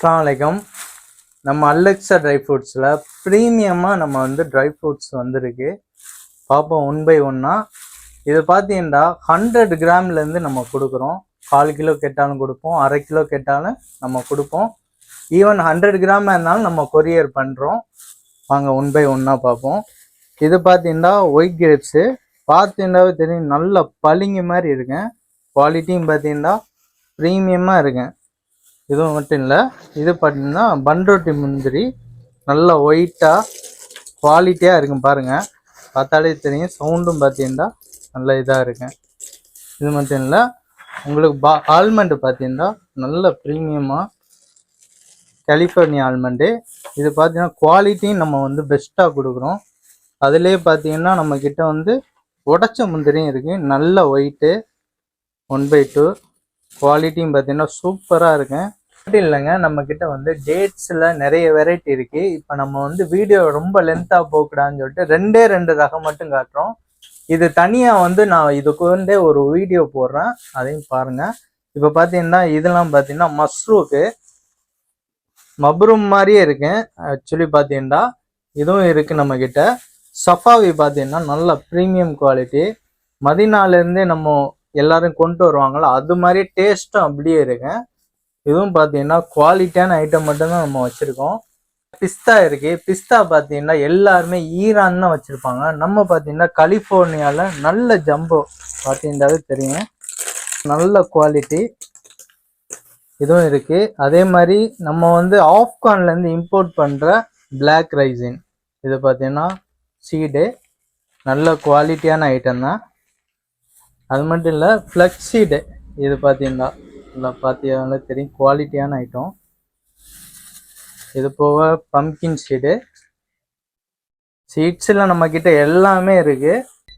அஸ்ஸலாமு நம்ம Alexa try ஃப்ரூட்ஸில் ப்ரீமியமாக நம்ம வந்து ட்ரை ஃப்ரூட்ஸ் வந்துருக்கு. பார்ப்போம் ஒன் பை ஒன்னாக. இது பார்த்தீங்கன்னா 100 கிராம்லேருந்து நம்ம கொடுக்குறோம். 1/4 கிலோ கேட்டாலும் கொடுப்போம், 1/2 கிலோ கேட்டாலும் நம்ம கொடுப்போம். ஈவன் 100 கிராம் இருந்தாலும் நம்ம கொரியர் பண்ணுறோம். வாங்க ஒன் பை ஒன்னாக பார்ப்போம். இது பார்த்தீங்கன்னா ஒயிட் கிரேப்ஸு. பார்த்தீங்கன்னாவே தெரியும், நல்ல பளிங்கு மாதிரி இருக்குங்க. குவாலிட்டியும் பார்த்தீங்கன்னா ப்ரீமியமாக இருக்குங்க. இது மட்டும் இல்லை, இது பார்த்தீங்கன்னா பன்ரோட்டி முந்திரி, நல்லா ஒயிட்டாக குவாலிட்டியாக இருக்கும். பாருங்கள், பார்த்தாலே தெரியும். சவுண்டும் பார்த்தீங்கன்னா நல்ல இதாக இருக்குங்க. இது மட்டும் இல்லை, உங்களுக்கு ஆல்மண்டு பார்த்தீங்கன்னா நல்ல ப்ரீமியமாக கலிஃபோர்னியா ஆல்மண்டு. இது பார்த்தீங்கன்னா குவாலிட்டியும் நம்ம வந்து பெஸ்ட்டாக கொடுக்குறோம். அதிலே பார்த்தீங்கன்னா நம்மக்கிட்ட வந்து உடச்ச முந்திரியும் இருக்குது, நல்ல ஒயிட்டு 1/2. குவாலிட்டியும் பார்த்தீங்கன்னா சூப்பராக இருக்குங்க. அப்படி இல்லைங்க, நம்மக்கிட்ட வந்து டேட்ஸில் நிறைய வெரைட்டி இருக்குது. இப்போ நம்ம வந்து வீடியோ ரொம்ப லென்த்தாக போகக்கூடாதுன்னு சொல்லிட்டு 2 ரகம் மட்டும் காட்டுறோம். இது தனியாக வந்து நான் இதுக்கு வந்து ஒரு வீடியோ போடுறேன், அதையும் பாருங்கள். இப்போ பார்த்தீங்கன்னா இதெல்லாம் பார்த்தீங்கன்னா மஸ்ரூக்கு மப்ரூம் மாதிரியே இருக்கு. ஆக்சுவலி பார்த்தீங்கன்னா இதுவும் இருக்குது நம்மக்கிட்ட. சஃபாவி பார்த்தீங்கன்னா நல்ல ப்ரீமியம் குவாலிட்டி. மதினாலேருந்தே நம்ம எல்லாரும் கொண்டு வருவாங்களோ அது மாதிரி டேஸ்ட்டும் அப்படியே இருக்கு. இதுவும் பார்த்தீங்கன்னா குவாலிட்டியான ஐட்டம் மட்டும்தான் நம்ம வச்சுருக்கோம். பிஸ்தா இருக்குது. பிஸ்தா பார்த்தீங்கன்னா எல்லாருமே ஈரான் தான் வச்சுருப்பாங்க. நம்ம பார்த்தீங்கன்னா கலிஃபோர்னியாவில் நல்ல ஜம்போ பார்த்தீங்கன்னாவே தெரியும், நல்ல குவாலிட்டி. இதுவும் இருக்குது. அதே மாதிரி நம்ம வந்து ஆப்கான்லேருந்து இம்போர்ட் பண்ணுற பிளாக் ரைசின், இது பார்த்தீங்கன்னா சீடு, நல்ல குவாலிட்டியான ஐட்டம் தான். அது மட்டும் இல்லை, ஃப்ளக்ஸ் சீடு, இது பார்த்தீங்கன்னா நல்லா பார்த்தீங்கன்னா தெரியும், குவாலிட்டியான ஐட்டம். இது போக பம்கின் சீடு, சீட்ஸில் நம்மக்கிட்ட எல்லாமே இருக்குது.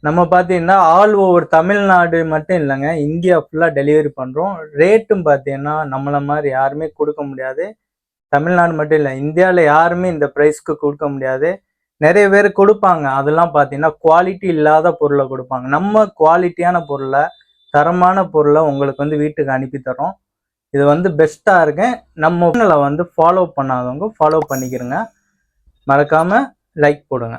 நம்ம பார்த்தீங்கன்னா ஆல் ஓவர் தமிழ்நாடு மட்டும் இல்லைங்க, இந்தியா ஃபுல்லாக டெலிவரி பண்ணுறோம். ரேட்டும் பார்த்தீங்கன்னா நம்மளை மாதிரி யாருமே கொடுக்க முடியாது. தமிழ்நாடு மட்டும் இல்லை, இந்தியாவில் யாருமே இந்த ப்ரைஸ்க்கு கொடுக்க முடியாது. நிறைய பேர் கொடுப்பாங்க, அதெல்லாம் பார்த்தீங்கன்னா குவாலிட்டி இல்லாத பொருளை கொடுப்பாங்க. நம்ம குவாலிட்டியான பொருளை, தரமான பொருளை உங்களுக்கு வந்து வீட்டுக்கு அனுப்பி தரோம். இது வந்து பெஸ்ட்டாக இருக்கு. நம்ம சேனலை வந்து ஃபாலோ பண்ணாதவங்க ஃபாலோ பண்ணிக்கிறங்க. மறக்காமல் லைக் போடுங்க.